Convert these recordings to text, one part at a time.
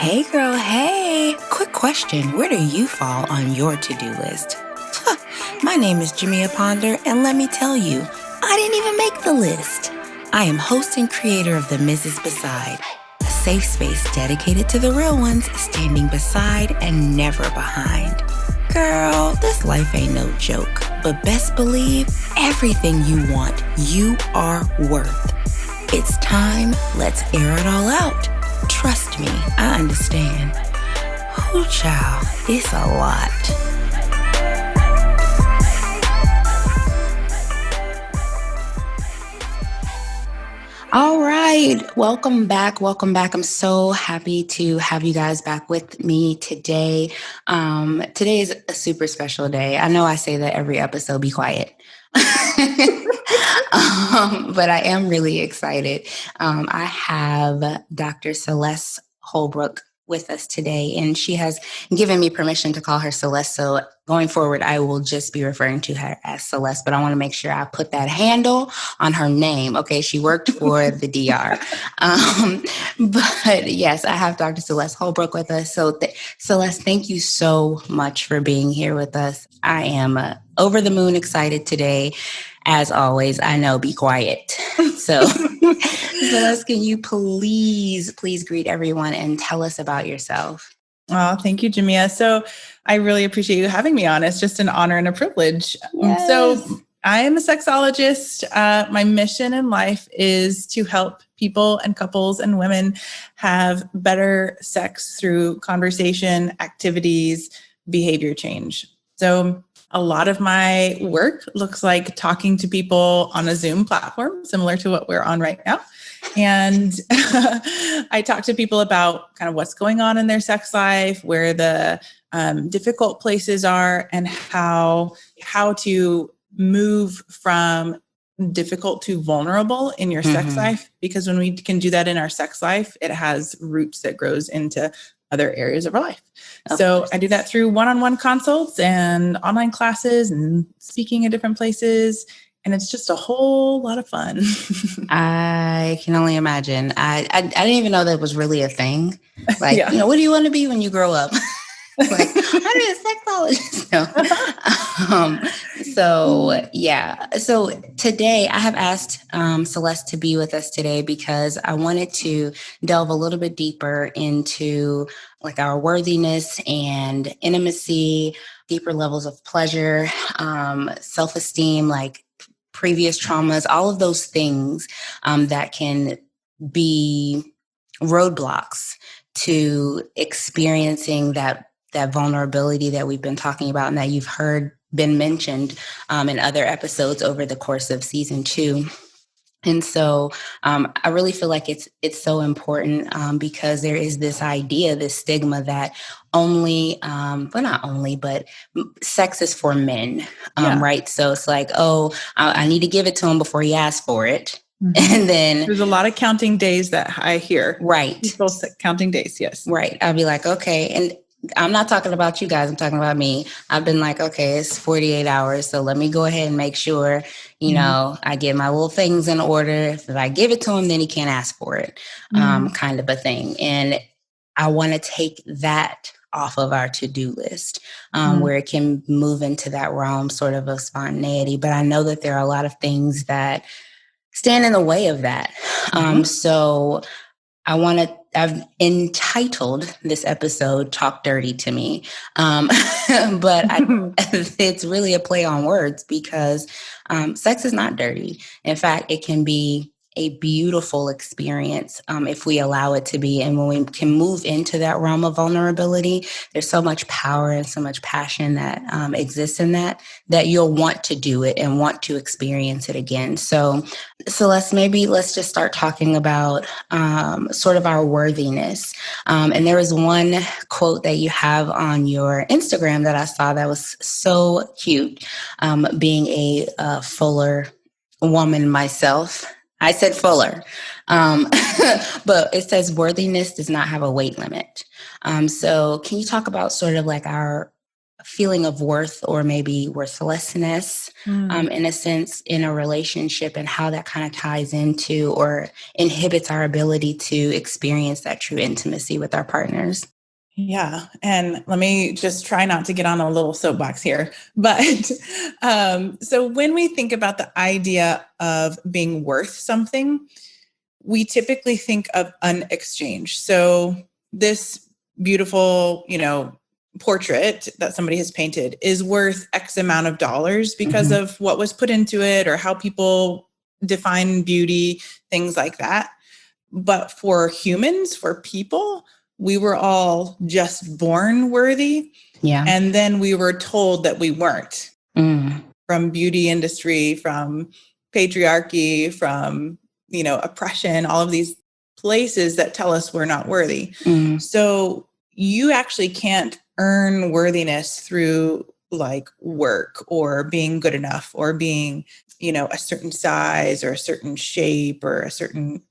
Hey girl, hey! Quick question, where do you fall on your to-do list? My name is Jamia Ponder, and let me tell you, I didn't even make the list. I am host and creator of the Mrs. Beside, a safe space dedicated to the real ones, standing beside and never behind. Girl, this life ain't no joke, but best believe everything you want, you are worth. It's time, let's air it all out. Trust me, I understand. Whoo, child, it's a lot. All right, welcome back. I'm so happy to have you guys back with me today. Today is a super special day. I know I say that every episode, be quiet. But I am really excited. I have Dr. Celeste Holbrook with us today, and she has given me permission to call her Celeste. So going forward, I will just be referring to her as Celeste, but I want to make sure I put that handle on her name. Okay, she worked for the DR. But yes, I have Dr. Celeste Holbrook with us. So Celeste, thank you so much for being here with us. I am over the moon excited today. As always, I know, be quiet. So Celeste, can you please greet everyone and tell us about yourself? Oh, thank you, Jamia. So I really appreciate you having me on. It's just an honor and a privilege. Yes. So I am a sexologist. My mission in life is to help people and couples and women have better sex through conversation, activities, behavior change. So a lot of my work looks like talking to people on a Zoom platform, similar to what we're on right now. And I talk to people about kind of what's going on in their sex life, where the difficult places are, and how to move from difficult to vulnerable in your sex life. Because when we can do that in our sex life, it has roots that grows into other areas of our life. So I do that through one-on-one consults and online classes and speaking at different places. And it's just a whole lot of fun. I can only imagine. I didn't even know that was really a thing. Like, what do you want to be when you grow up? Like, I'm a sexologist. No. So today I have asked Celeste to be with us today because I wanted to delve a little bit deeper into like our worthiness and intimacy, deeper levels of pleasure, self-esteem, like previous traumas, all of those things that can be roadblocks to experiencing that vulnerability that we've been talking about and that you've heard been mentioned in other episodes over the course of season 2. And so I really feel like it's so important because there is this idea, this stigma that not only, but sex is for men, right? So it's like, I need to give it to him before he asks for it. Mm-hmm. And then there's a lot of counting days that I hear. Right. People counting days. Yes. Right. I'll be like, okay. And I'm not talking about you guys. I'm talking about me. I've been like, okay, it's 48 hours. So let me go ahead and make sure, I get my little things in order. If I give it to him, then he can't ask for it, kind of a thing. And I want to take that off of our to-do list where it can move into that realm sort of spontaneity. But I know that there are a lot of things that stand in the way of that. So I've entitled this episode Talk Dirty to Me. But it's really a play on words because sex is not dirty. In fact, it can be a beautiful experience if we allow it to be. And when we can move into that realm of vulnerability, there's so much power and so much passion that exists in that you'll want to do it and want to experience it again. So Celeste, maybe let's just start talking about sort of our worthiness. And there was one quote that you have on your Instagram that I saw that was so cute. Being a fuller woman myself, I said fuller, but it says worthiness does not have a weight limit. So can you talk about sort of like our feeling of worth or maybe worthlessness in a sense in a relationship, and how that kind of ties into or inhibits our ability to experience that true intimacy with our partners. Yeah. And let me just try not to get on a little soapbox here. But so when we think about the idea of being worth something, we typically think of an exchange. So this beautiful, portrait that somebody has painted is worth X amount of dollars because of what was put into it or how people define beauty, things like that. But for humans, for people, we were all just born worthy. Yeah. And then we were told that we weren't from beauty industry, from patriarchy, from, oppression, all of these places that tell us we're not worthy. So you actually can't earn worthiness through like work or being good enough or being, a certain size or a certain shape or a certain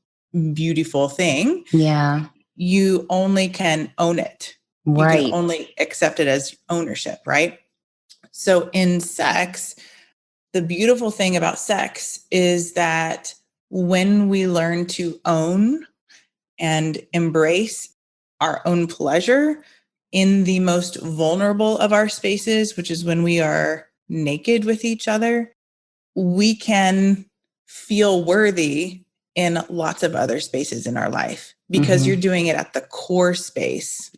beautiful thing. Yeah. You only can own it. Right. You can only accept it as ownership, right? So in sex, the beautiful thing about sex is that when we learn to own and embrace our own pleasure in the most vulnerable of our spaces, which is when we are naked with each other, we can feel worthy in lots of other spaces in our life because you're doing it at the core space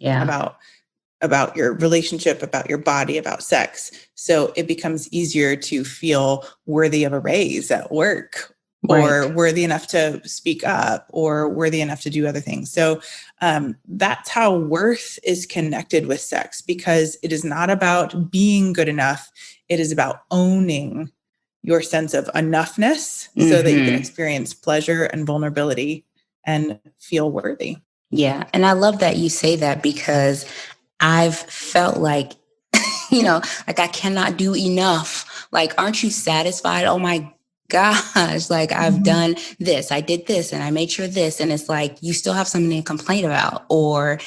about your relationship, about your body, about sex. So it becomes easier to feel worthy of a raise at work or worthy enough to speak up or worthy enough to do other things. So that's how worth is connected with sex, because it is not about being good enough. It is about owning your sense of enoughness so that you can experience pleasure and vulnerability and feel worthy. Yeah. And I love that you say that, because I've felt like, like I cannot do enough. Like, aren't you satisfied? Oh my gosh, like I've done this, I did this, and I made sure this. And it's like, you still have something to complain about, or,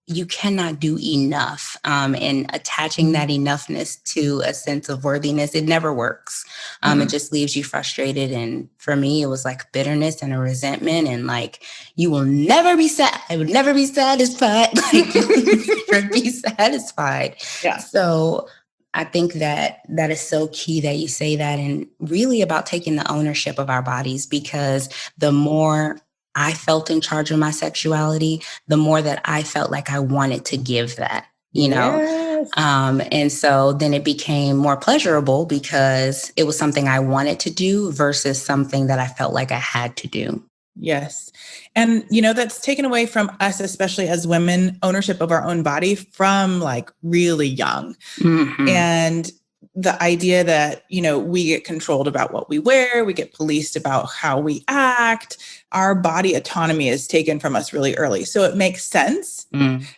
you cannot do enough. And attaching that enoughness to a sense of worthiness, it never works. It just leaves you frustrated. And for me, it was like bitterness and a resentment, and like, you will never be sad. I would never be satisfied. Like, you will never be satisfied. Yeah. So I think that is so key that you say that, and really about taking the ownership of our bodies, because the more I felt in charge of my sexuality, the more that I felt like I wanted to give that, Yes. And so then it became more pleasurable because it was something I wanted to do versus something that I felt like I had to do. Yes. And, that's taken away from us, especially as women, ownership of our own body from like really young. And the idea that, we get controlled about what we wear, we get policed about how we act, our body autonomy is taken from us really early. So it makes sense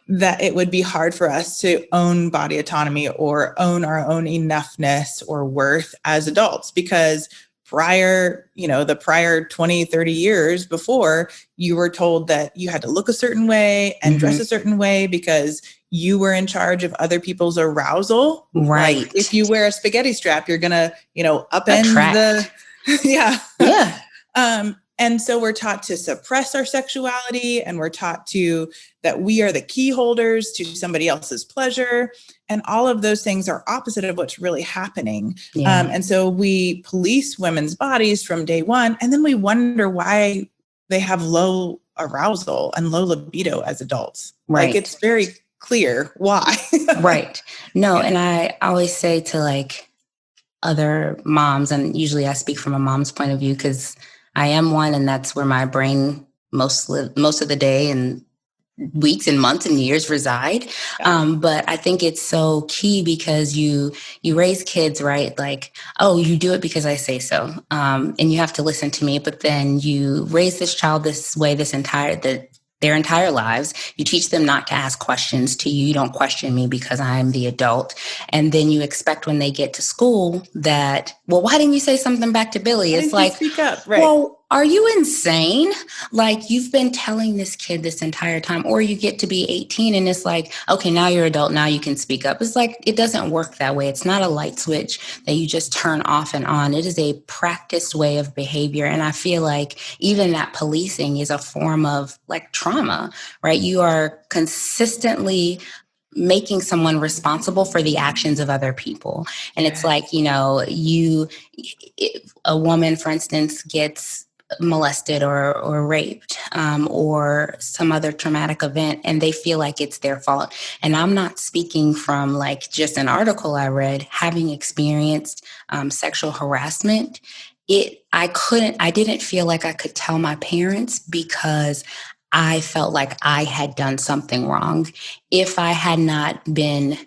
that it would be hard for us to own body autonomy or own our own enoughness or worth as adults, because the prior 20, 30 years before, you were told that you had to look a certain way and dress a certain way because you were in charge of other people's arousal. Right. Like if you wear a spaghetti strap, you're going to, upend Attract. Yeah. And so we're taught to suppress our sexuality, and we're taught that we are the key holders to somebody else's pleasure. And all of those things are opposite of what's really happening. Yeah. And so we police women's bodies from day one, and then we wonder why they have low arousal and low libido as adults. Right. Like, it's very clear why. Right. No. And I always say to like other moms, and usually I speak from a mom's point of view because I am one, and that's where my brain most of the day and weeks and months and years reside. But I think it's so key because you raise kids, right? Like, oh, you do it because I say so. And you have to listen to me, but then you raise this child this way, their entire lives. You teach them not to ask questions to you. You don't question me because I'm the adult. And then you expect when they get to school that, well, why didn't you say something back to Billy? Why It's didn't you like, speak up? Right. Well, are you insane? Like, you've been telling this kid this entire time, or you get to be 18 and it's like, okay, now you're adult, now you can speak up. It's like, it doesn't work that way. It's not a light switch that you just turn off and on. It is a practiced way of behavior. And I feel like even that policing is a form of like trauma, right? You are consistently making someone responsible for the actions of other people. And it's like, a woman, for instance, gets molested or raped or some other traumatic event, and they feel like it's their fault. And I'm not speaking from like just an article I read, having experienced sexual harassment. I didn't feel like I could tell my parents because I felt like I had done something wrong. If I had not been,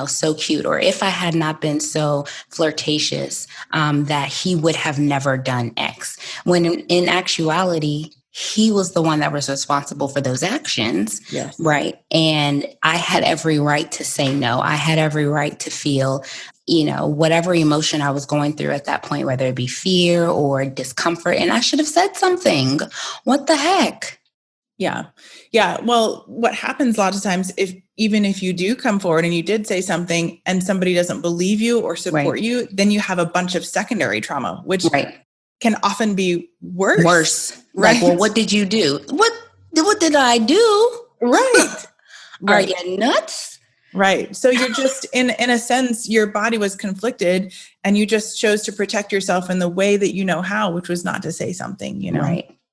so cute, or if I had not been so flirtatious, that he would have never done X. When in actuality, he was the one that was responsible for those actions. Yes. Right. And I had every right to say no. I had every right to feel, whatever emotion I was going through at that point, whether it be fear or discomfort. And I should have said something. What the heck? Yeah. Yeah. Well, what happens a lot of times, even if you do come forward and you did say something and somebody doesn't believe you or support you, then you have a bunch of secondary trauma, which can often be worse. Right. Like, well, what did you do? What did I do? Right. Are you nuts? Right. So you're just in a sense, your body was conflicted and you just chose to protect yourself in the way that you know how, which was not to say something,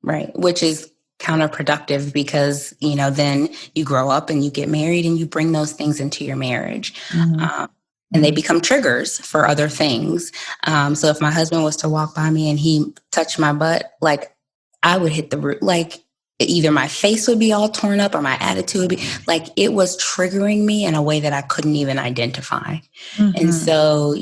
Right. Which is counterproductive because, then you grow up and you get married and you bring those things into your marriage. Mm-hmm. And they become triggers for other things. So if my husband was to walk by me and he touched my butt, like I would hit the roof, like either my face would be all torn up or my attitude would be like, it was triggering me in a way that I couldn't even identify. Mm-hmm. And so,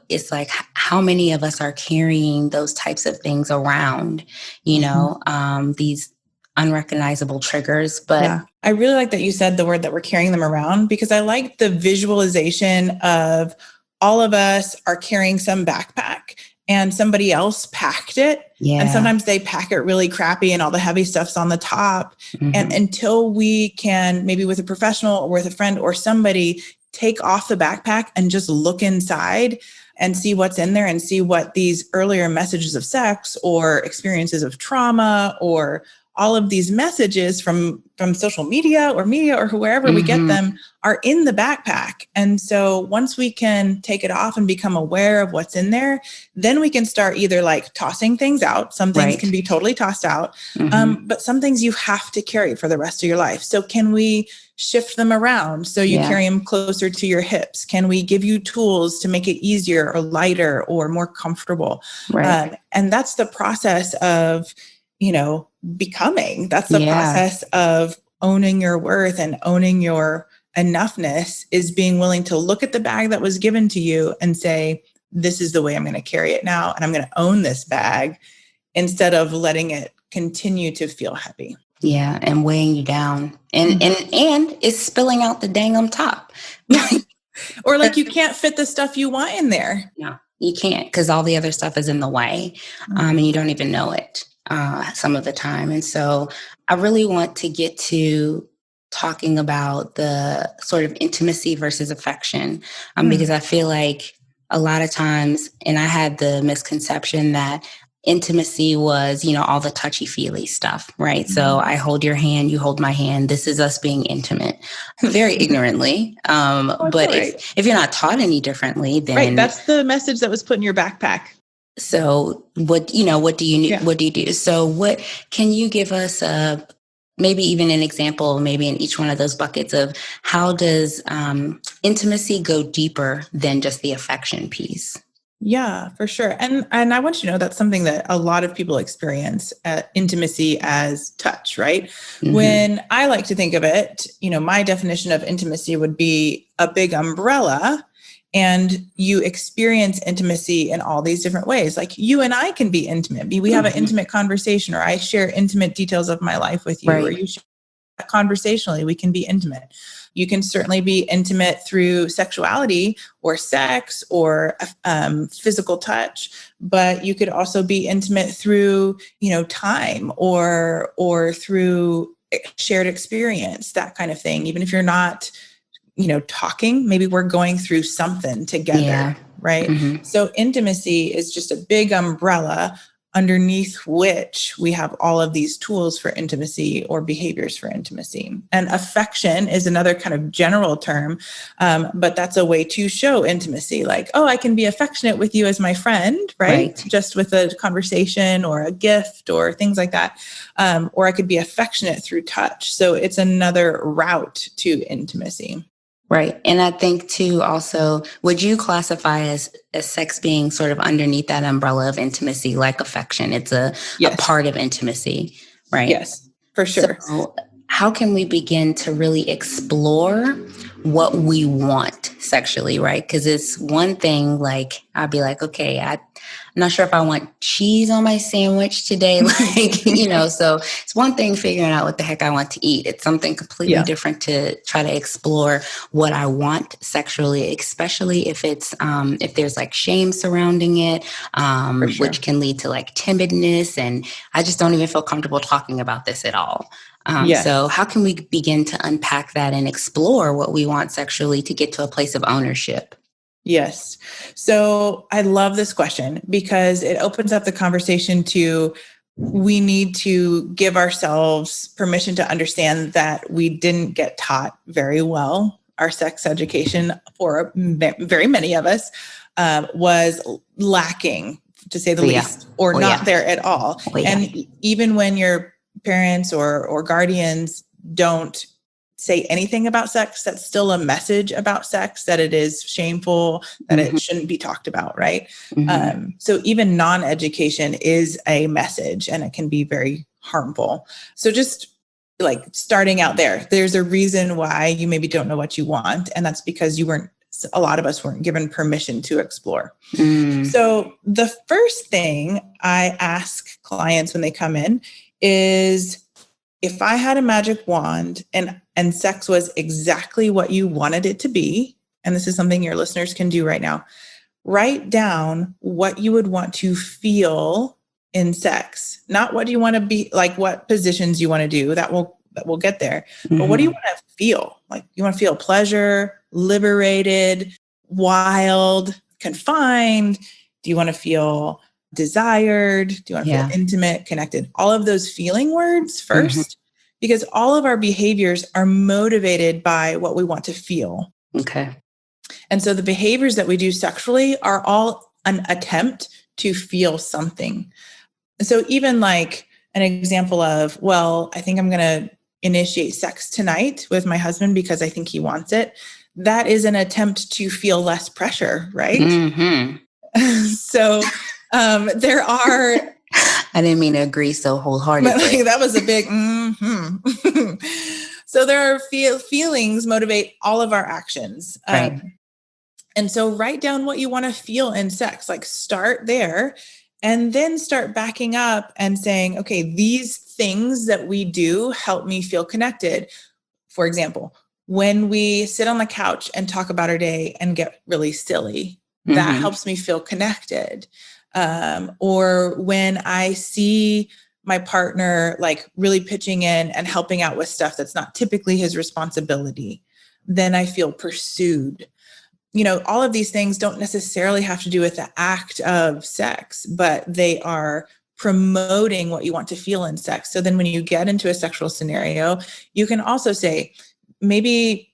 it's like, how many of us are carrying those types of things around, these unrecognizable triggers. But I really like that you said the word that we're carrying them around, because I like the visualization of all of us are carrying some backpack and somebody else packed it. Yeah. And sometimes they pack it really crappy and all the heavy stuff's on the top. Mm-hmm. And until we can, maybe with a professional or with a friend or somebody, take off the backpack and just look inside and see what's in there and see what these earlier messages of sex or experiences of trauma or all of these messages from social media or wherever we get them are in the backpack. And so once we can take it off and become aware of what's in there, then we can start either like tossing things out. Some things can be totally tossed out, but some things you have to carry for the rest of your life. So can we shift them around so you carry them closer to your hips? Can we give you tools to make it easier or lighter or more comfortable? And that's the process of, becoming. That's the process of owning your worth and owning your enoughness, is being willing to look at the bag that was given to you and say, this is the way I'm going to carry it now. And I'm going to own this bag instead of letting it continue to feel heavy. Yeah. And weighing you down and it's spilling out the dang on top. Or like you can't fit the stuff you want in there. No, you can't, because all the other stuff is in the way and you don't even know it some of the time. And so I really want to get to talking about the sort of intimacy versus affection, because I feel like a lot of times, and I had the misconception that intimacy was, all the touchy-feely stuff, right? So I hold your hand, you hold my hand. This is us being intimate, very ignorantly. But if you're not taught any differently, then that's the message that was put in your backpack. So what do you what do you do? So what can you give us maybe even an example, maybe in each one of those buckets of how does intimacy go deeper than just the affection piece? Yeah, for sure. And I want you to know that's something that a lot of people experience, intimacy as touch, right? Mm-hmm. When I like to think of it, my definition of intimacy would be a big umbrella, and you experience intimacy in all these different ways. Like you and I can be intimate. We have an intimate conversation, or I share intimate details of my life with you, or you share conversationally, we can be intimate. You can certainly be intimate through sexuality or sex or physical touch, but you could also be intimate through, time or through shared experience, that kind of thing. Even if you're not, talking, maybe we're going through something together, right? Mm-hmm. So intimacy is just a big umbrella underneath which we have all of these tools for intimacy or behaviors for intimacy. And affection is another kind of general term, but that's a way to show intimacy. Like, oh, I can be affectionate with you as my friend, right? Just with a conversation or a gift or things like that. Or I could be affectionate through touch. So it's another route to intimacy. Right. And I think too, also, would you classify as sex being sort of underneath that umbrella of intimacy, like affection? It's a part of intimacy, right? Yes, for sure. So how can we begin to really explore what we want sexually, right? Because it's one thing, like, I'd be like, okay, I'm not sure if I want cheese on my sandwich today. So it's one thing figuring out what the heck I want to eat. It's something completely different to try to explore what I want sexually, especially if it's, if there's like shame surrounding it, which can lead to like timidness. And I just don't even feel comfortable talking about this at all. So how can we begin to unpack that and explore what we want sexually to get to a place of ownership? Yes. So I love this question because it opens up the conversation to, we need to give ourselves permission to understand that we didn't get taught very well. Our sex education for very many of us was lacking, to say the least, or not there at all. And even when your parents or guardians don't say anything about sex, that's still a message about sex, that it is shameful, that it shouldn't be talked about, right? So even non-education is a message, and it can be very harmful. So just like starting out there's a reason why you maybe don't know what you want, and that's because a lot of us weren't given permission to explore. So the first thing I ask clients when they come in is, if I had a magic wand and sex was exactly what you wanted it to be, and this is something your listeners can do right now, write down what you would want to feel in sex. Not what you want to be, like what positions you want to do, that will get there. But what do you want to feel? Like, you want to feel pleasure, liberated, wild, confined? Do you want to feel desired? Do you want to feel intimate, connected? All of those feeling words first, because all of our behaviors are motivated by what we want to feel. Okay. And so the behaviors that we do sexually are all an attempt to feel something. So even like an example of, well, I think I'm going to initiate sex tonight with my husband because I think he wants it. That is an attempt to feel less pressure, right? So there are... I didn't mean to agree so wholeheartedly. That was a big So there are feelings motivate all of our actions. Right. And so write down what you want to feel in sex, like start there, and then start backing up and saying, okay, these things that we do help me feel connected. For example, when we sit on the couch and talk about our day and get really silly, that helps me feel connected. Or when I see my partner like really pitching in and helping out with stuff that's not typically his responsibility, then I feel pursued. All of these things don't necessarily have to do with the act of sex, but they are promoting what you want to feel in sex. So then when you get into a sexual scenario, you can also say, maybe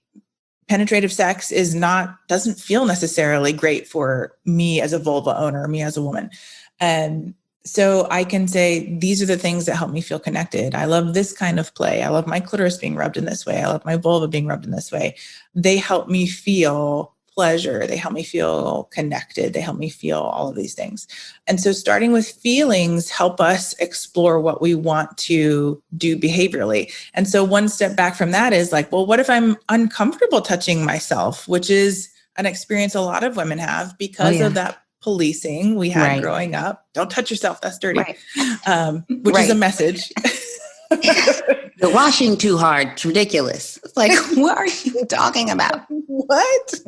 penetrative sex doesn't feel necessarily great for me as a vulva owner, me as a woman. And so I can say, these are the things that help me feel connected. I love this kind of play. I love my clitoris being rubbed in this way. I love my vulva being rubbed in this way. They help me feel pleasure. They help me feel connected. They help me feel all of these things. And so starting with feelings help us explore what we want to do behaviorally. And so one step back from that is like, well, what if I'm uncomfortable touching myself, which is an experience a lot of women have because of that policing we had growing up. Don't touch yourself. That's dirty. Which is a message. You're washing too hard. It's ridiculous. It's like, what are you talking about? What?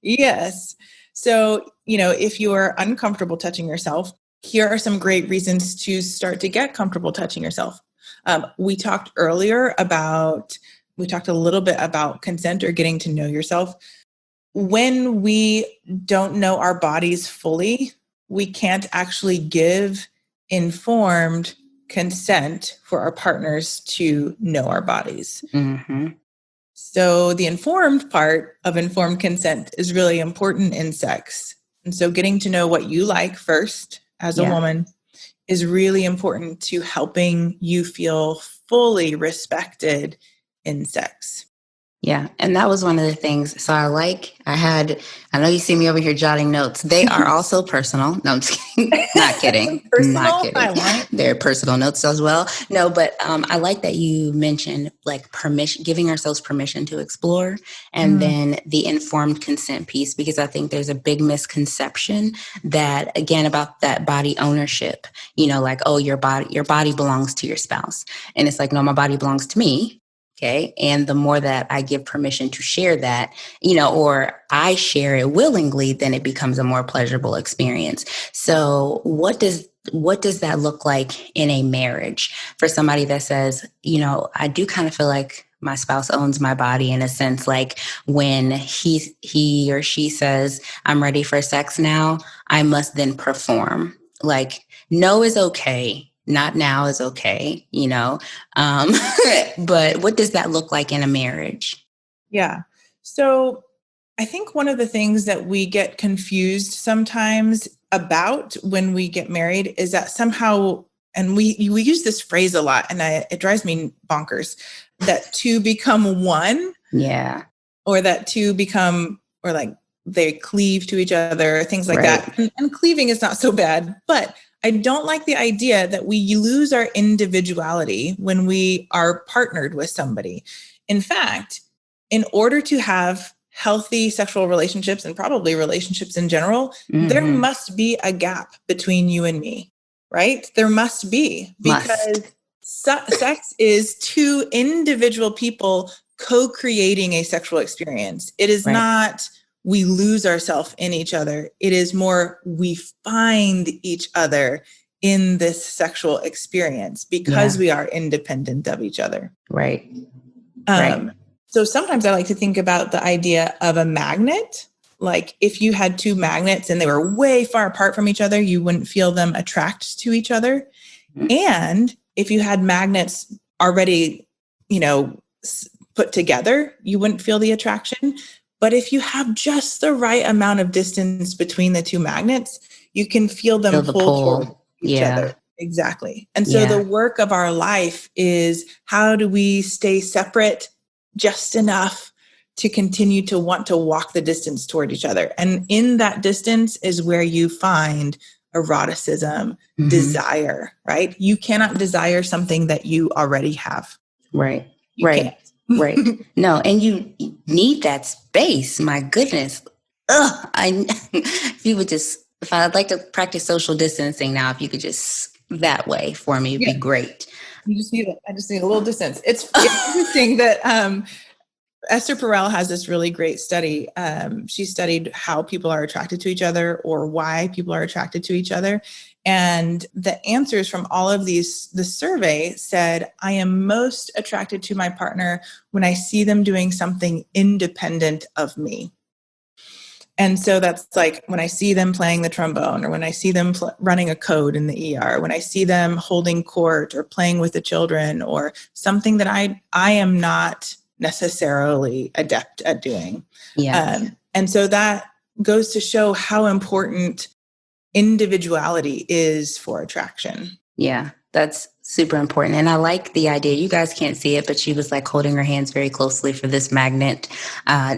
Yes. So, if you are uncomfortable touching yourself, here are some great reasons to start to get comfortable touching yourself. We talked a little bit about consent or getting to know yourself. When we don't know our bodies fully, we can't actually give informed consent for our partners to know our bodies. Mm-hmm. So the informed part of informed consent is really important in sex. And so getting to know what you like first as a woman is really important to helping you feel fully respected in sex. Yeah. And that was one of the things. So I know you see me over here jotting notes. They are also personal. No, I'm just kidding. Not kidding. Personal? Not kidding. They're personal notes as well. No, but I like that you mentioned like permission, giving ourselves permission to explore, and then the informed consent piece, because I think there's a big misconception that, again, about that body ownership, like, oh, your body belongs to your spouse. And it's like, no, my body belongs to me. Okay. And the more that I give permission to share that, or I share it willingly, then it becomes a more pleasurable experience. So what does that look like in a marriage for somebody that says, I do kind of feel like my spouse owns my body in a sense, like when he or she says, I'm ready for sex now, I must then perform. Like, no is okay. Not now is okay, but what does that look like in a marriage? Yeah. So I think one of the things that we get confused sometimes about when we get married is that somehow, and we use this phrase a lot, and it drives me bonkers, that two become one. Yeah. Or that two become, or like they cleave to each other, things like that. And cleaving is not so bad, but I don't like the idea that we lose our individuality when we are partnered with somebody. In fact, in order to have healthy sexual relationships and probably relationships in general, there must be a gap between you and me, right? There must be, because sex is two individual people co-creating a sexual experience. It is not we lose ourselves in each other. It is more we find each other in this sexual experience because we are independent of each other. Right. So sometimes I like to think about the idea of a magnet. Like if you had two magnets and they were way far apart from each other, you wouldn't feel them attract to each other. And if you had magnets already, put together, you wouldn't feel the attraction. But if you have just the right amount of distance between the two magnets, you can feel them pull toward each other. Exactly. And so the work of our life is, how do we stay separate just enough to continue to want to walk the distance toward each other? And in that distance is where you find eroticism, desire, right? You cannot desire something that you already have. Right. You can't. Right. No, and you need that space. My goodness. If I'd like to practice social distancing now, if you could just that way for me, it'd be great. I just need a little distance. It's interesting that Esther Perel has this really great study. She studied how people are attracted to each other, or why people are attracted to each other. And the answers from all of these, the survey said, I am most attracted to my partner when I see them doing something independent of me. And so that's like when I see them playing the trombone, or when I see them running a code in the ER, when I see them holding court or playing with the children, or something that I am not necessarily adept at doing. And so that goes to show how important individuality is for attraction. Yeah, that's super important. And I like the idea. You guys can't see it, but she was like holding her hands very closely for this magnet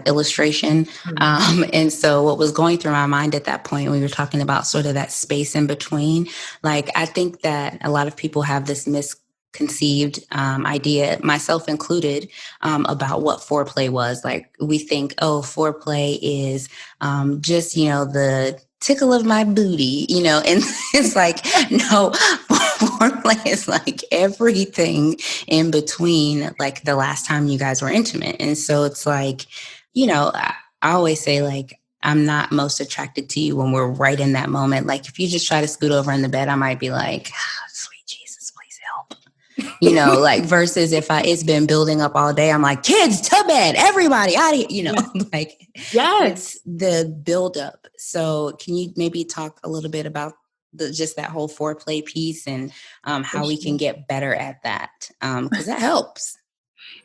illustration. And so what was going through my mind at that point, we were talking about sort of that space in between. Like, I think that a lot of people have this misconceived idea, myself included, about what foreplay was. Like, we think, oh, foreplay is just, the tickle of my booty, and it's like, no, foreplay is like everything in between, like the last time you guys were intimate. And so it's like, I always say, like, I'm not most attracted to you when we're right in that moment. Like, if you just try to scoot over in the bed, I might be like, sweet Jesus, please help. Like, versus if it's been building up all day, I'm like, kids to bed, everybody out of here, like, Yes. it's the buildup. So can you maybe talk a little bit about just that whole foreplay piece and how we can get better at that? Because that helps.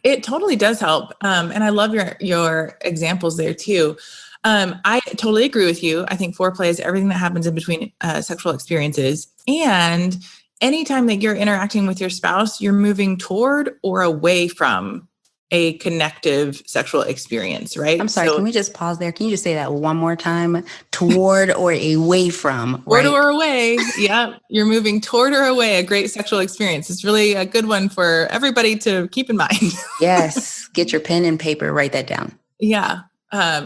It totally does help. And I love your examples there too. I totally agree with you. I think foreplay is everything that happens in between sexual experiences. And anytime that you're interacting with your spouse, you're moving toward or away from a connective sexual experience, right? I'm sorry, can we just pause there? Can you just say that one more time? Toward or away from, right? Toward or away. Yeah, you're moving toward or away a great sexual experience. It's really a good one for everybody to keep in mind. Yes, get your pen and paper, write that down. Yeah.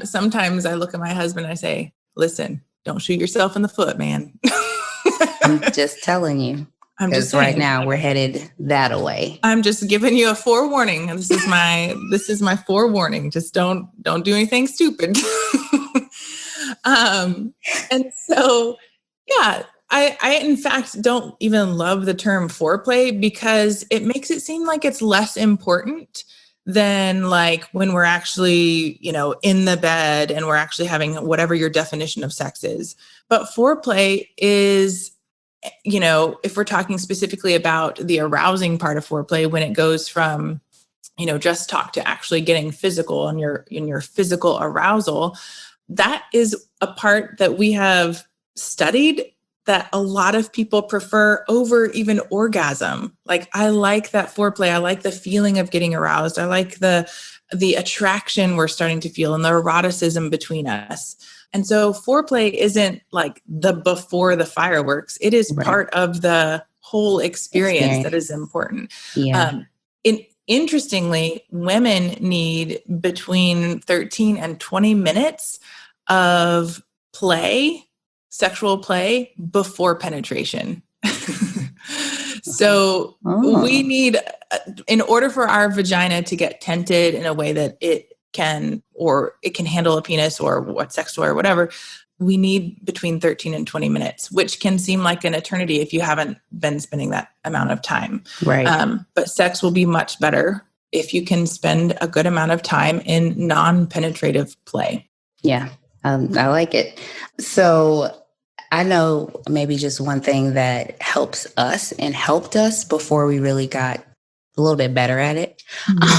Sometimes I look at my husband and I say, listen, don't shoot yourself in the foot, man. I'm just telling you. Because right now we're headed that way. I'm just giving you a forewarning. This is my forewarning. Just don't do anything stupid. And so, yeah, I in fact don't even love the term foreplay because it makes it seem like it's less important than like when we're actually, in the bed and we're actually having whatever your definition of sex is. But foreplay is, if we're talking specifically about the arousing part of foreplay, when it goes from, just talk to actually getting physical and your physical arousal, that is a part that we have studied that a lot of people prefer over even orgasm. Like, I like that foreplay. I like the feeling of getting aroused. I like the attraction we're starting to feel and the eroticism between us. And so foreplay isn't like the before the fireworks. It is part of the whole experience that is important. Yeah. Interestingly, women need between 13 and 20 minutes of sexual play before penetration. So we need, in order for our vagina to get tented in a way that it can handle a penis or what sex toy or whatever, we need between 13 and 20 minutes, which can seem like an eternity if you haven't been spending that amount of time. Right. But sex will be much better if you can spend a good amount of time in non-penetrative play. Yeah, I like it. So I know maybe just one thing that helps us and helped us before we really got a little bit better at it,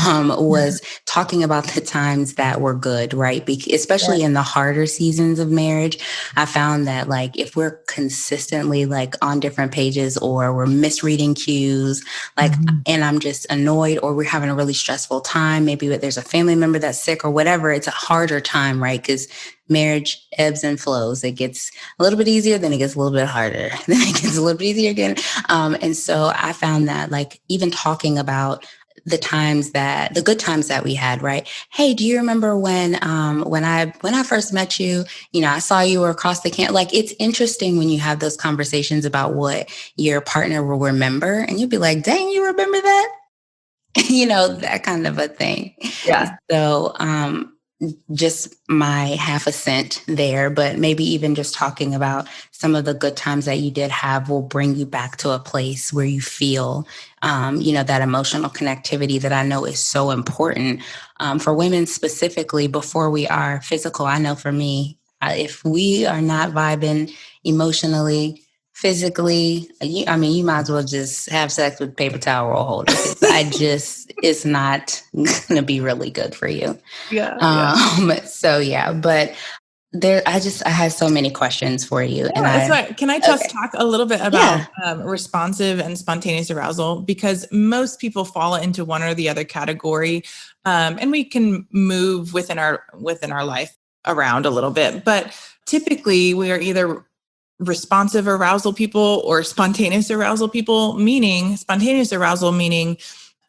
was talking about the times that were good, right? Especially in the harder seasons of marriage. I found that like if we're consistently like on different pages or we're misreading cues, like, and I'm just annoyed or we're having a really stressful time, maybe there's a family member that's sick or whatever, it's a harder time, right? Because marriage ebbs and flows. It gets a little bit easier, then it gets a little bit harder, then it gets a little bit easier again. And so I found that like even talking about the good times that we had, right? Hey, do you remember when I first met you, I saw you were across the camp. Like, it's interesting when you have those conversations about what your partner will remember and you'll be like, dang, you remember that? That kind of a thing. Yeah. So, just my half a cent there, but maybe even just talking about some of the good times that you did have will bring you back to a place where you feel, that emotional connectivity that I know is so important for women specifically before we are physical. I know for me, if we are not vibing emotionally, physically, you might as well just have sex with paper towel roll holder. It's not going to be really good for you. Yeah. So yeah, but I had so many questions for you. Yeah, that's right. Can I just talk a little bit about responsive and spontaneous arousal? Because most people fall into one or the other category, and we can move within our life around a little bit. But typically, we are either responsive arousal people or spontaneous arousal people, meaning spontaneous arousal, meaning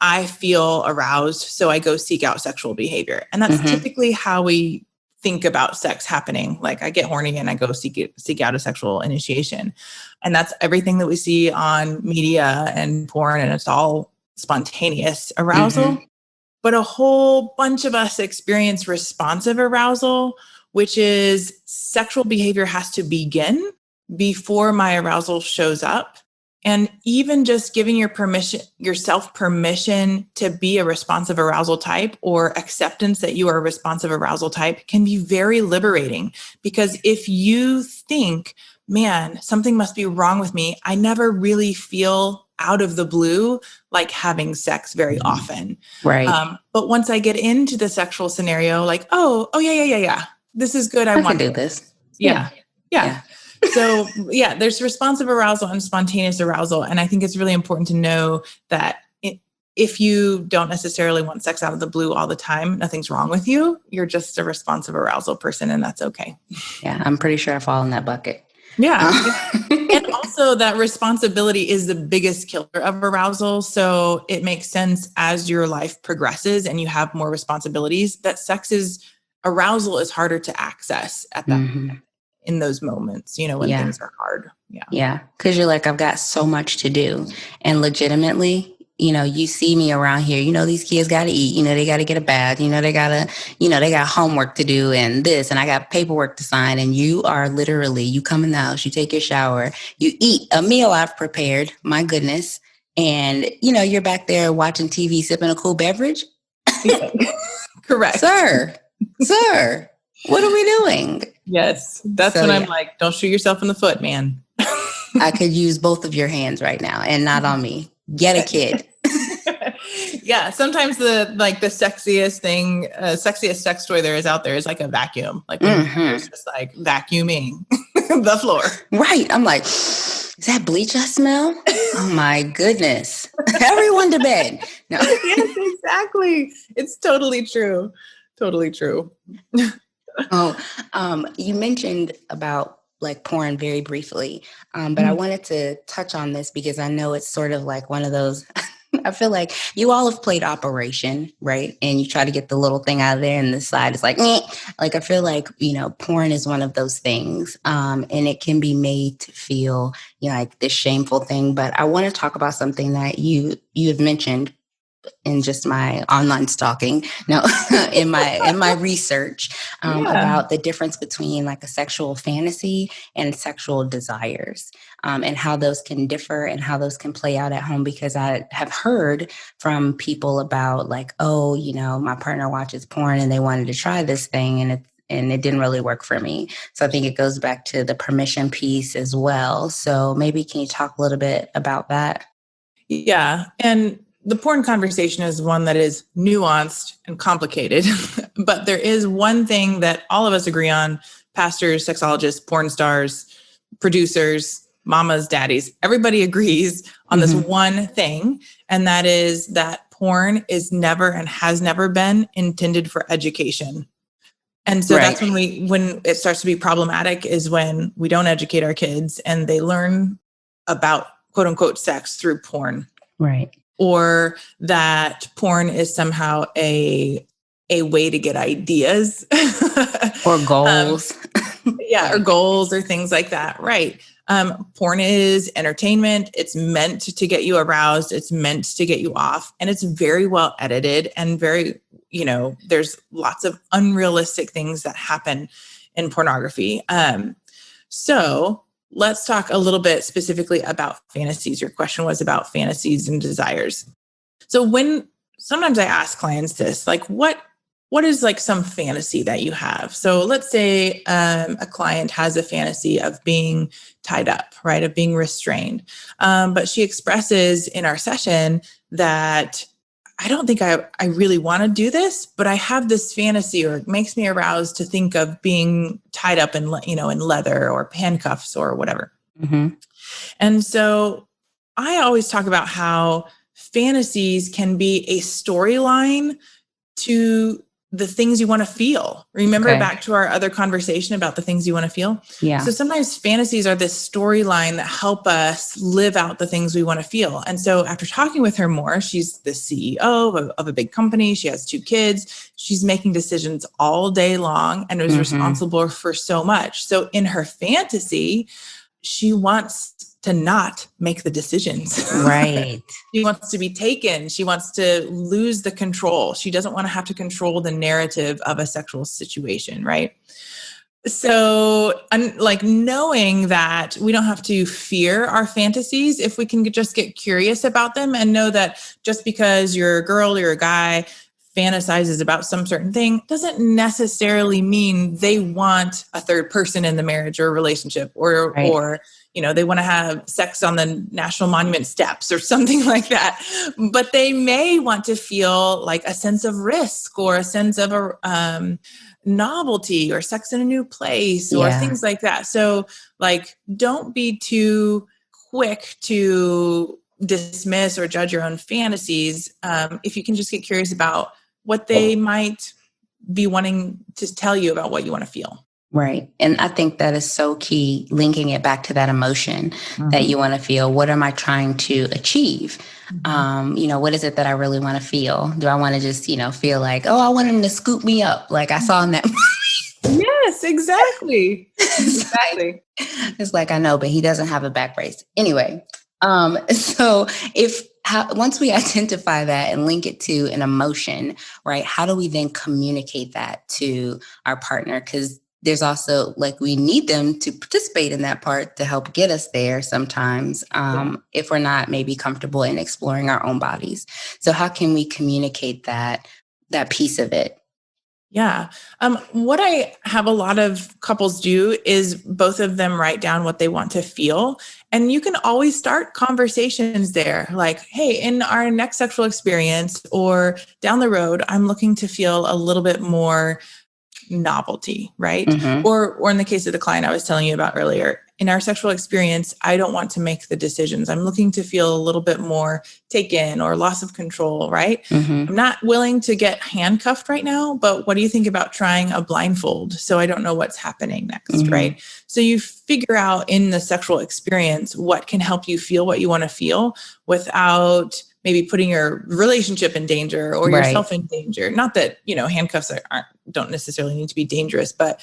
I feel aroused, so I go seek out sexual behavior. And that's typically how we think about sex happening. Like I get horny and I go seek out a sexual initiation. And that's everything that we see on media and porn, and it's all spontaneous arousal. Mm-hmm. But a whole bunch of us experience responsive arousal, which is sexual behavior has to begin before my arousal shows up. And even just giving yourself permission to be a responsive arousal type, or acceptance that you are a responsive arousal type, can be very liberating. Because if you think, man, something must be wrong with me, I never really feel out of the blue like having sex very often. Right. But once I get into the sexual scenario, like, oh, yeah. This is good. I I want can do this. Yeah. So there's responsive arousal and spontaneous arousal. And I think it's really important to know that if you don't necessarily want sex out of the blue all the time, nothing's wrong with you. You're just a responsive arousal person, and that's okay. Yeah, I'm pretty sure I fall in that bucket. Yeah. And also that responsibility is the biggest killer of arousal. So it makes sense as your life progresses and you have more responsibilities that arousal is harder to access at that in those moments, when things are hard. Yeah. Cause you're like, I've got so much to do. And legitimately, you see me around here, these kids got to eat, they got to get a bath, they got homework to do and this, and I got paperwork to sign. And you are literally, you come in the house, you take your shower, you eat a meal I've prepared, my goodness. And, you're back there watching TV, sipping a cool beverage. Correct. Sir, what are we doing? Yes. That's when I'm like, don't shoot yourself in the foot, man. I could use both of your hands right now, and not on me. Get a kid. Yeah. Sometimes the sexiest thing, sexiest sex toy there is out there is like a vacuum. Like it's just like vacuuming the floor. Right. I'm like, is that bleach I smell? Oh my goodness. Everyone to bed. No. Yes, exactly. It's totally true. Totally true. You mentioned about like porn very briefly, but I wanted to touch on this because I know it's sort of like one of those, I feel like you all have played Operation, right? And you try to get the little thing out of there and the side is like, meh. Like, I feel like, porn is one of those things, and it can be made to feel, like this shameful thing. But I want to talk about something that you have mentioned in just my online stalking, in my research about the difference between like a sexual fantasy and sexual desires, and how those can differ and how those can play out at home. Because I have heard from people about like, oh, my partner watches porn and they wanted to try this thing and it didn't really work for me. So I think it goes back to the permission piece as well. So maybe can you talk a little bit about that? Yeah. And the porn conversation is one that is nuanced and complicated, but there is one thing that all of us agree on: pastors, sexologists, porn stars, producers, mamas, daddies, everybody agrees on this one thing. And that is that porn is never and has never been intended for education. And so that's when it starts to be problematic, is when we don't educate our kids and they learn about quote unquote sex through porn. Right. Or that porn is somehow a way to get ideas or goals. Or goals or things like that. Right. Porn is entertainment. It's meant to get you aroused. It's meant to get you off. And it's very well edited and very, there's lots of unrealistic things that happen in pornography. So let's talk a little bit specifically about fantasies. Your question was about fantasies and desires. So sometimes I ask clients this, like, what is like some fantasy that you have? So let's say a client has a fantasy of being tied up, right? Of being restrained. But she expresses in our session that I don't think I really want to do this, but I have this fantasy, or it makes me aroused to think of being tied up in leather or handcuffs or whatever. And so I always talk about how fantasies can be a storyline to the things you want to feel. Remember Okay. back to our other conversation about the things you want to feel? Yeah. So sometimes fantasies are this storyline that help us live out the things we want to feel. And so after talking with her more, she's the CEO of a big company. She has 2 kids. She's making decisions all day long and is responsible for so much. So in her fantasy, she wants to not make the decisions. Right. She wants to be taken. She wants to lose the control. She doesn't want to have to control the narrative of a sexual situation, right? So, like knowing that we don't have to fear our fantasies if we can just get curious about them and know that just because you're a girl or a guy fantasizes about some certain thing doesn't necessarily mean they want a third person in the marriage or relationship or they want to have sex on the National Monument steps or something like that. But they may want to feel like a sense of risk or a sense of novelty or sex in a new place or things like that. So like, don't be too quick to dismiss or judge your own fantasies. If you can just get curious about what they might be wanting to tell you about what you want to feel. Right. And I think that is so key, linking it back to that emotion that you want to feel. What am I trying to achieve? What is it that I really want to feel? Do I want to just, feel like, oh, I want him to scoop me up like I saw in that movie? Yes, exactly. Exactly. It's like, I know, but he doesn't have a back brace. Anyway, so once we identify that and link it to an emotion, right, how do we then communicate that to our partner? Because there's also we need them to participate in that part to help get us there sometimes if we're not maybe comfortable in exploring our own bodies. So how can we communicate that piece of it? Yeah. What I have a lot of couples do is both of them write down what they want to feel. And you can always start conversations there. Like, hey, in our next sexual experience or down the road, I'm looking to feel a little bit more novelty, right? Or in the case of the client I was telling you about earlier, in our sexual experience, I don't want to make the decisions. I'm looking to feel a little bit more taken or loss of control, right? I'm not willing to get handcuffed right now, but what do you think about trying a blindfold? So I don't know what's happening next, right? So you figure out in the sexual experience what can help you feel what you want to feel without maybe putting your relationship in danger or yourself in danger. Not that, handcuffs don't necessarily need to be dangerous, but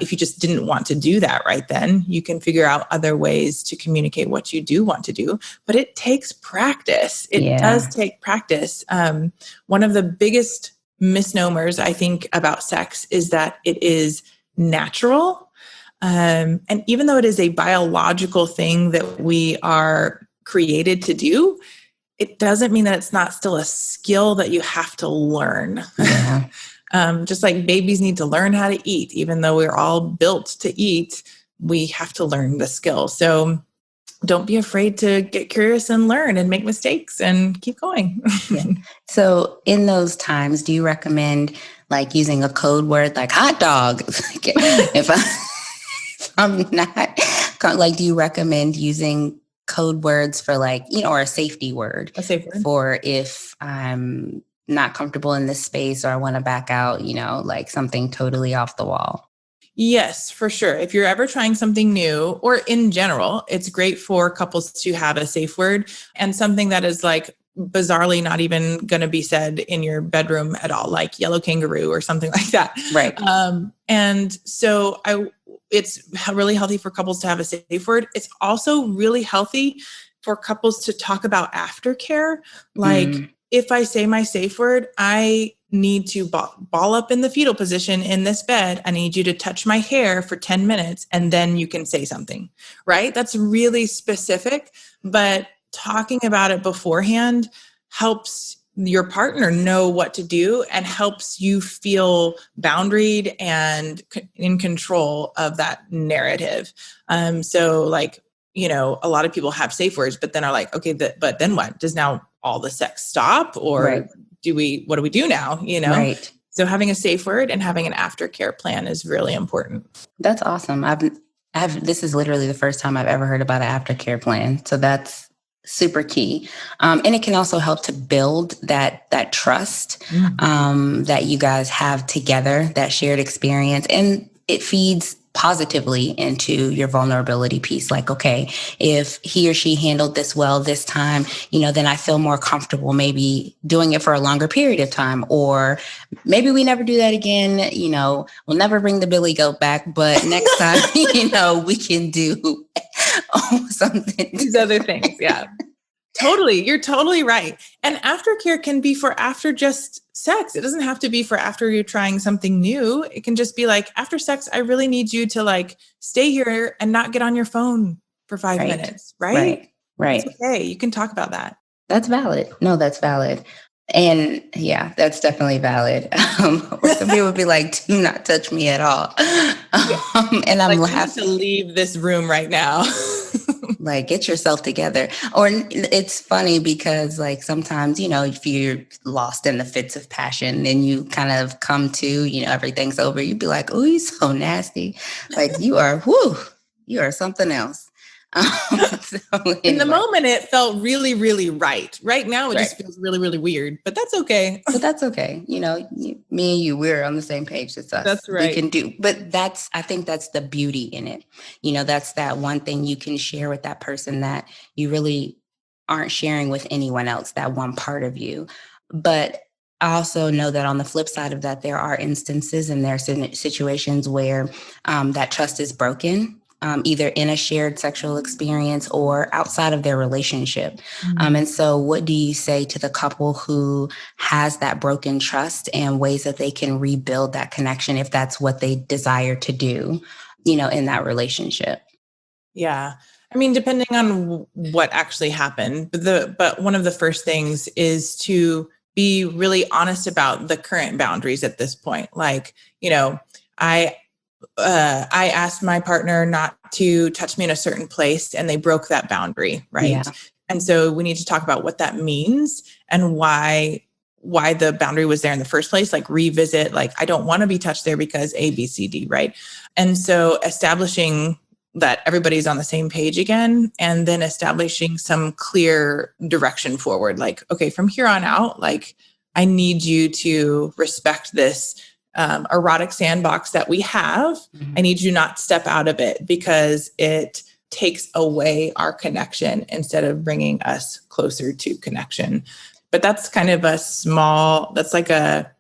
if you just didn't want to do that right then, you can figure out other ways to communicate what you do want to do. But it takes practice. It does take practice. One of the biggest misnomers, I think, about sex is that it is natural. And even though it is a biological thing that we are created to do, it doesn't mean that it's not still a skill that you have to learn. Just like babies need to learn how to eat, even though we're all built to eat, we have to learn the skill. So don't be afraid to get curious and learn and make mistakes and keep going. So in those times, do you recommend using a code word like hot dog? if I'm not, do you recommend using code words for or a safety word? A safe word. For if I'm not comfortable in this space or I want to back out, something totally off the wall. Yes, for sure. If you're ever trying something new or in general, it's great for couples to have a safe word and something that is bizarrely not even going to be said in your bedroom at all, like yellow kangaroo or something like that. Right. And so it's really healthy for couples to have a safe word. It's also really healthy for couples to talk about aftercare. If I say my safe word, I need to ball up in the fetal position in this bed. I need you to touch my hair for 10 minutes and then you can say something, right? That's really specific, but talking about it beforehand helps your partner know what to do and helps you feel boundaried and in control of that narrative. So a lot of people have safe words, but then are like, okay, but then what? Does now all the sex stop or what do we do now? Right. So having a safe word and having an aftercare plan is really important. That's awesome. This is literally the first time I've ever heard about an aftercare plan. So that's super key. And it can also help to build that trust that you guys have together, that shared experience. And it feeds positively into your vulnerability piece. Like, okay, if he or she handled this well this time, then I feel more comfortable maybe doing it for a longer period of time, or maybe we never do that again. We'll never bring the billy goat back, but next time, we can do something. These other things. Yeah. Totally. You're totally right. And aftercare can be for after just sex. It doesn't have to be for after you're trying something new. It can just be like, after sex, I really need you to like stay here and not get on your phone for 5 minutes. Right. Right. It's okay. You can talk about that. That's valid. No, that's valid. And yeah, that's definitely valid. Or some people would be like, do not touch me at all. And I'm like, laughing to leave this room right now. Like, get yourself together. Or it's funny because like sometimes, if you're lost in the fits of passion and you kind of come to, everything's over, you'd be like, oh, you're so nasty. Like you are something else. In the moment, it felt really, really right. Right now, it just feels really, really weird, but that's okay. But that's okay. Me and you, we're on the same page. It's us. That's right. We can do, but I think that's the beauty in it. That's that one thing you can share with that person that you really aren't sharing with anyone else, that one part of you. But I also know that on the flip side of that, there are instances and there are situations where that trust is broken. Either in a shared sexual experience or outside of their relationship. And so what do you say to the couple who has that broken trust and ways that they can rebuild that connection if that's what they desire to do, in that relationship? Yeah. I mean, depending on what actually happened, but one of the first things is to be really honest about the current boundaries at this point. Like, I asked my partner not to touch me in a certain place and they broke that boundary. Right. Yeah. And so we need to talk about what that means and why the boundary was there in the first place, like revisit, like, I don't want to be touched there because A, B, C, D. Right. And so establishing that everybody's on the same page again, and then establishing some clear direction forward. Like, okay, from here on out, like, I need you to respect this erotic sandbox that we have. I need you not step out of it because it takes away our connection instead of bringing us closer to connection. But that's kind of that's like a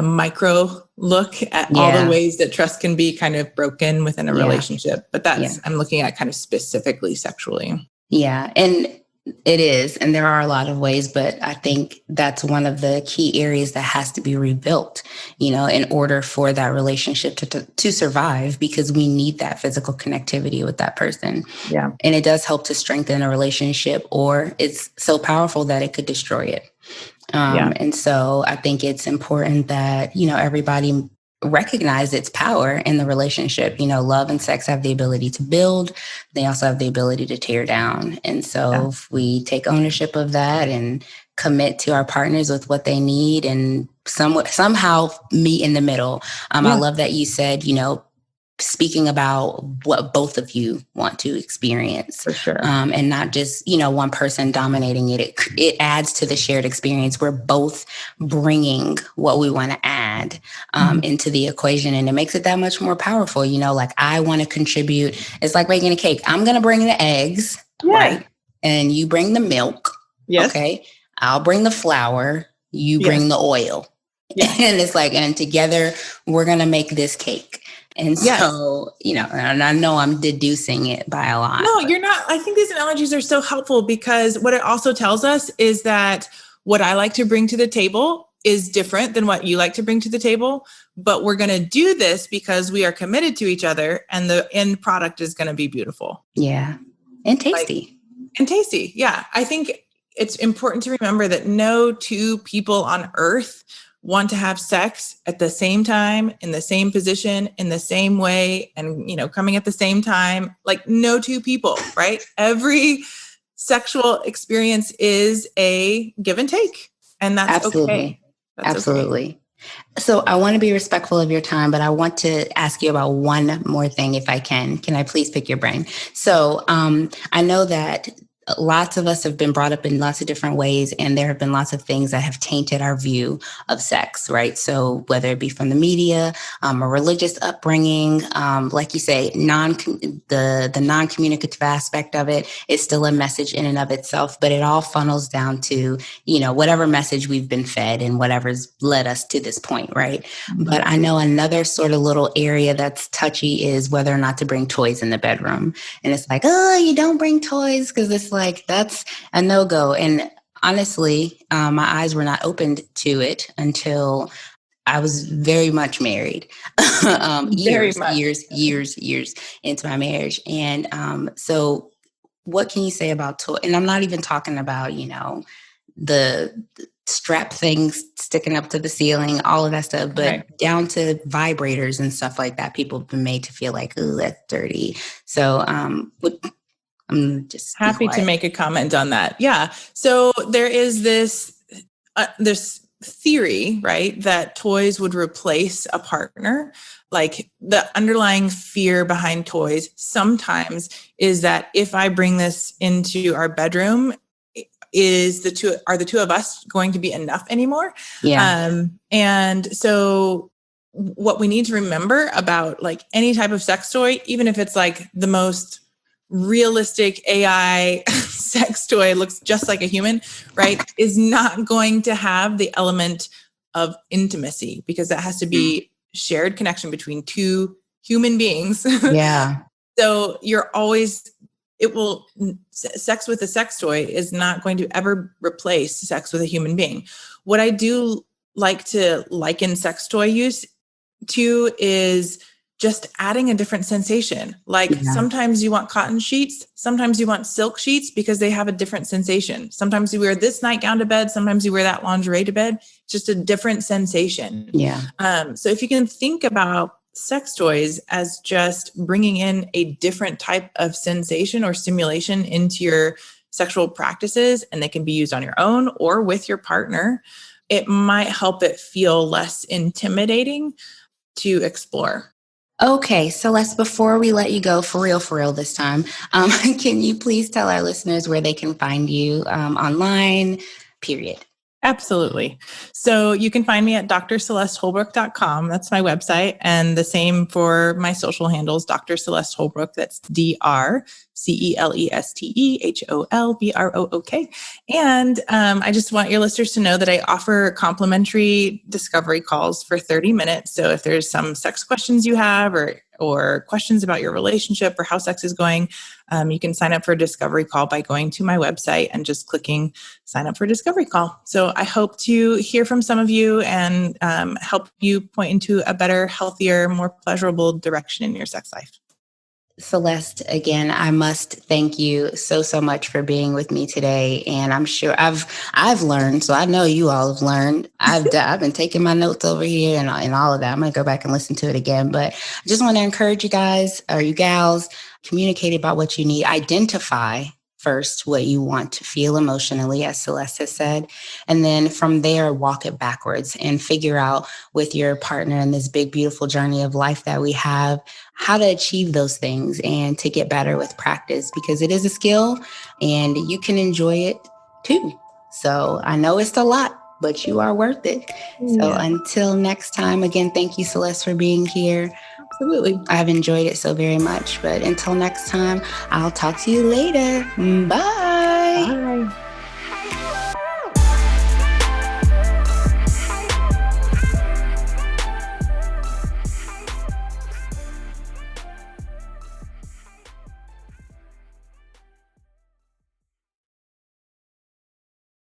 micro look at all the ways that trust can be kind of broken within a relationship. But I'm looking at kind of specifically sexually. Yeah. And it is. And there are a lot of ways, but I think that's one of the key areas that has to be rebuilt, in order for that relationship to survive, because we need that physical connectivity with that person. Yeah. And it does help to strengthen a relationship, or it's so powerful that it could destroy it. And so I think it's important that, everybody recognize its power in the relationship. Love and sex have the ability to build. They also have the ability to tear down. And so if we take ownership of that and commit to our partners with what they need and somehow meet in the middle. I love that you said, speaking about what both of you want to experience. For sure. And not just, one person dominating it. It adds to the shared experience. We're both bringing what we want to add into the equation. And it makes it that much more powerful. Like, I want to contribute. It's like making a cake. I'm going to bring the eggs, right? And you bring the milk. Yes. Okay. I'll bring the flour. You bring the oil. Yes. And it's like, and together we're going to make this cake. And so, and I know I'm deducing it by a lot. No, you're not. I think these analogies are so helpful because what it also tells us is that what I like to bring to the table is different than what you like to bring to the table. But we're going to do this because we are committed to each other and the end product is going to be beautiful. Yeah. And tasty. Yeah. I think it's important to remember that no two people on earth want to have sex at the same time, in the same position, in the same way, and, coming at the same time, like no two people, right? Every sexual experience is a give and take, and that's absolutely okay. That's absolutely. Okay. So I want to be respectful of your time, but I want to ask you about one more thing, if I can. Can I please pick your brain? So I know that lots of us have been brought up in lots of different ways, and there have been lots of things that have tainted our view of sex, right? So whether it be from the media, a religious upbringing, like you say, the non-communicative aspect of it is still a message in and of itself, but it all funnels down to, whatever message we've been fed and whatever's led us to this point, right? Mm-hmm. But I know another sort of little area that's touchy is whether or not to bring toys in the bedroom. And it's like, oh, you don't bring toys, because it's like, that's a no-go. And honestly, my eyes were not opened to it until I was very much married, years into my marriage. And so what can you say about toy? And I'm not even talking about, the strap things sticking up to the ceiling, all of that stuff, but down to vibrators and stuff like that. People have been made to feel like, oh, that's dirty. So I'm just happy to make a comment on that. Yeah. So there is this theory, right, that toys would replace a partner. Like the underlying fear behind toys sometimes is that if I bring this into our bedroom, are the two of us going to be enough anymore? Yeah. And so what we need to remember about like any type of sex toy, even if it's like the most realistic AI sex toy, looks just like a human, right, is not going to have the element of intimacy, because that has to be shared connection between two human beings. Yeah. So sex with a sex toy is not going to ever replace sex with a human being. What I do like to liken sex toy use to is just adding a different sensation. Like sometimes you want cotton sheets, sometimes you want silk sheets, because they have a different sensation. Sometimes you wear this nightgown to bed, sometimes you wear that lingerie to bed. It's just a different sensation. Yeah. So if you can think about sex toys as just bringing in a different type of sensation or stimulation into your sexual practices, and they can be used on your own or with your partner, it might help it feel less intimidating to explore. Okay, Celeste, before we let you go for real this time, can you please tell our listeners where they can find you online, period? Absolutely. So you can find me at drcelesteholbrook.com. That's my website. And the same for my social handles, Dr. Celeste Holbrook. That's DrCelesteholbrook. And I just want your listeners to know that I offer complimentary discovery calls for 30 minutes. So if there's some sex questions you have or questions about your relationship or how sex is going, you can sign up for a discovery call by going to my website and just clicking sign up for a discovery call. So I hope to hear from some of you and help you point into a better, healthier, more pleasurable direction in your sex life. Celeste, again, I must thank you so much for being with me today. And I'm sure I've learned, so I know you all have learned. I've been taking my notes over here and all of that. I'm going to go back and listen to it again. But I just want to encourage you guys, or you gals, communicate about what you need. Identify first what you want to feel emotionally, as Celeste has said. And then from there, walk it backwards and figure out with your partner in this big, beautiful journey of life that we have, how to achieve those things and to get better with practice, because it is a skill and you can enjoy it too. So I know it's a lot, but you are worth it. So until next time, again, thank you, Celeste, for being here. Absolutely. I've enjoyed it so very much. But until next time, I'll talk to you later. Bye. Bye.